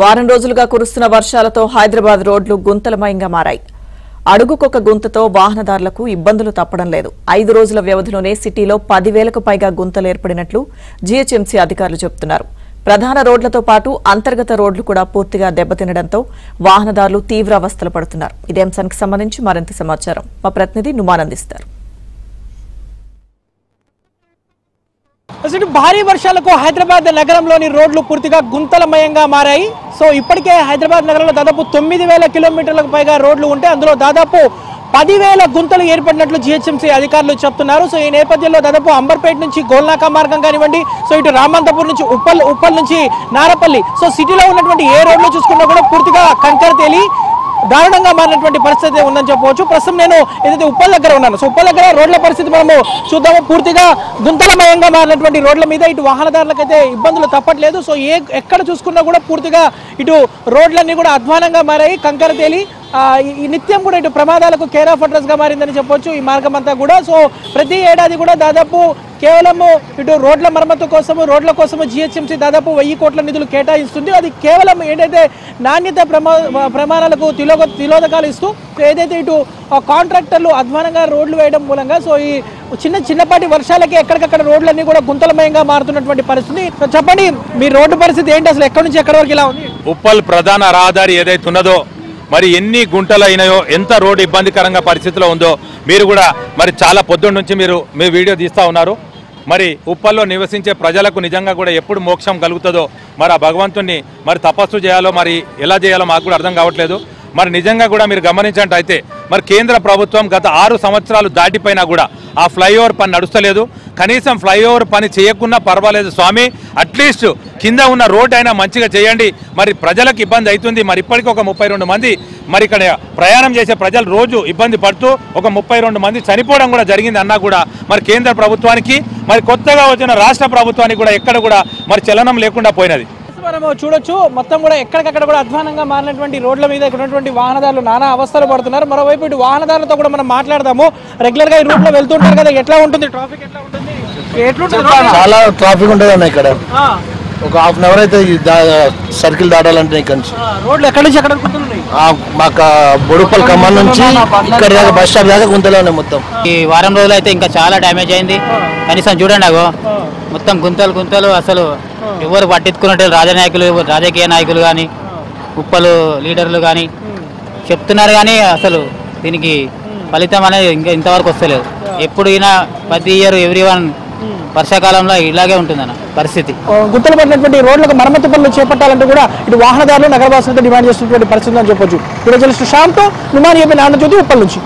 వారం రోజులుగా కురుస్తున్న వర్షాలతో హైదరాబాద్ రోడ్లు గుంతలమయంగా మారాయి. అడుగుకొక గుంతతో వాహనదారులకు ఇబ్బందులు తప్పడం లేదు. 5 రోజుల వ్యవధిలోనే సిటీలో 10,000కు పైగా గుంతలు ఏర్పడినట్లు జీహెచ్ఎంసీ అధికారులు చెబుతున్నారు. ప్రధాన రోడ్లతో పాటు అంతర్గత రోడ్లు కూడా పూర్తిగా దెబ్బతినడంతో వాహనదారులు తీవ్ర అవస్థలు పడుతున్నారు. ఇదే అంశానికి సంబంధించి మరింత సమాచారం మా ప్రతినిధి నుమాన్ అందిస్తారు. అసలు భారీ వర్షాలకు హైదరాబాద్ నగరంలోని రోడ్లు పూర్తిగా గుంతలమయంగా మారాయి. సో ఇప్పటికే హైదరాబాద్ నగరంలో దాదాపు 9,000 కిలోమీటర్లకు పైగా రోడ్లు ఉంటే అందులో దాదాపు 10,000 గుంతలు ఏర్పడినట్లు జీహెచ్ఎంసీ అధికారులు చెప్తున్నారు. సో ఈ నేపథ్యంలో దాదాపు అంబర్పేట నుంచి గోల్నాకా మార్గం కానివ్వండి, సో ఇటు రామంతపూర్ నుంచి ఉప్పల్ నుంచి నారపల్లి, సో సిటీలో ఉన్నటువంటి ఏ రోడ్లు చూసుకున్నా కూడా పూర్తిగా కంకర తేలి దారుణంగా మారినటువంటి పరిస్థితి ఉందని చెప్పవచ్చు. ప్రస్తుతం నేను ఏదైతే ఉప్పల్ దగ్గర ఉన్నాను, సో ఉప్పల్ దగ్గర రోడ్ల పరిస్థితి మనము చూద్దాము. పూర్తిగా గుంతలమయంగా మారినటువంటి రోడ్ల మీద ఇటు వాహనదారులకైతే ఇబ్బందులు తప్పట్లేదు. సో ఎక్కడ చూసుకున్నా కూడా పూర్తిగా ఇటు రోడ్లన్నీ కూడా అధ్వానంగా మారాయి, కంకర తేలి ఈ నిత్యం కూడా ఇటు ప్రమాదాలకు కేర్ ఆఫ్ అడ్రస్ గా మారిందని చెప్పొచ్చు ఈ మార్గం అంతా కూడా. సో ప్రతి ఏడాది కూడా దాదాపు కేవలము ఇటు రోడ్ల మరమ్మతు కోసము రోడ్ల కోసము జీహెచ్ఎంసీ దాదాపు 1000 కోట్ల నిధులు కేటాయిస్తుంది. అది కేవలం ఏదైతే నాణ్యత ప్రమాణాలకు తిలోదకాలు ఇస్తూ ఏదైతే ఇటు కాంట్రాక్టర్లు అధ్వానంగా రోడ్లు వేయడం మూలంగా సో ఈ చిన్నపాటి వర్షాలకి ఎక్కడికక్కడ రోడ్లన్నీ కూడా గుంతలమయంగా మారుతున్నటువంటి పరిస్థితి. చెప్పండి, మీ రోడ్డు పరిస్థితి ఏంటి, అసలు ఎక్కడి నుంచి ఎక్కడి వరకు ఇలా ఉంది? ఉప్పల్ ప్రధాన రహదారి ఏదైతే ఉన్నదో మరి ఎన్ని గుంటలు అయినాయో, ఎంత రోడ్డు ఇబ్బందికరంగా పరిస్థితిలో ఉందో మీరు కూడా మరి చాలా పొద్దున్న నుంచి మీ వీడియో తీస్తూ ఉన్నారు. మరి ఉప్పల్లో నివసించే ప్రజలకు నిజంగా కూడా ఎప్పుడు మోక్షం కలుగుతుందో మరి ఆ భగవంతుణ్ణి మరి తపస్సు చేయాలో మరి ఎలా చేయాలో మాకు కూడా అర్థం కావట్లేదు. మరి నిజంగా కూడా మీరు గమనించినట్టయితే మరి కేంద్ర ప్రభుత్వం గత 6 సంవత్సరాలు దాటిపోయినా కూడా ఆ ఫ్లైఓవర్ పని నడుస్తలేదు. కనీసం ఫ్లైఓవర్ పని చేయకున్నా పర్వాలేదు స్వామి, అట్లీస్ట్ కింద ఉన్న రోడ్ అయినా మంచిగా చేయండి. మరి ప్రజలకు ఇబ్బంది అవుతుంది. మరి ఇప్పటికీ ఒక 32 మంది మరి ఇక్కడ ప్రయాణం చేసే ప్రజలు రోజు ఇబ్బంది పడుతూ ఒక 32 మంది చనిపోవడం కూడా జరిగింది అన్నా కూడా మరి కేంద్ర ప్రభుత్వానికి మరి కొత్తగా వచ్చిన రాష్ట్ర ప్రభుత్వానికి కూడా ఎక్కడ కూడా మరి చలనం లేకుండా పోయినది. మనము చూడొచ్చు, మొత్తం కూడా ఎక్కడికక్కడ కూడా అధ్వానంగా మారినటువంటి రోడ్ల మీద ఉన్నటువంటి వాహనదారులు నానా అవస్థలు పడుతున్నారు. మరోవైపు ఇటు వాహనదారులతో కూడా మనం మాట్లాడదాము. రెగ్యులర్ గా ఈ రూట్ లో వెళ్తుంటారు కదా, ఎట్లా ఉంటుంది ట్రాఫిక్? ఎట్లా ఉంటుంది? చాలా ట్రాఫిక్ ఉంటుంది అన్న. ఇక్కడ ఒక ½ అవర్ అయితే సర్కిల్ దాటాలంటే ఇక్కడ నుంచి రోడ్లు ఎక్కడి నుంచి ఎక్కడ మాకు బొడుపల్ ఖమ్మం నుంచి ఇక్కడ దాకా బస్ స్టాప్ దాకా గుంతలే ఉన్నాయి మొత్తం. ఈ వారం రోజులు అయితే ఇంకా చాలా డ్యామేజ్ అయింది. కనీసం చూడండి అగో మొత్తం గుంతలు అసలు ఎవరు పట్టించుకున్నట్టు రాజకీయ నాయకులు కానీ ఉప్పలు లీడర్లు కానీ చెప్తున్నారు కానీ అసలు దీనికి ఫలితం అనేది ఇంతవరకు వస్తలేదు. ఎప్పుడైనా ప్రతి ఇయర్ ఎవ్రీవన్ వర్షాకాలంలో ఇలాగే ఉంటుందన్న పరిస్థితి. గుంతలు పడినటువంటి రోడ్లకు మరమ్మతు పనులు చేపట్టాలంటే కూడా ఇటు వాహనదారులు నగరవాసులతో డిమాండ్ చేస్తున్నటువంటి పరిస్థితి అని చెప్పొచ్చు. ఇప్పుడు జర్నలిస్ట్ శ్యామ్తో నుమాన్ ఏపీ ఆంధ్రజ్యోతి ఉప్పల్ నుంచి.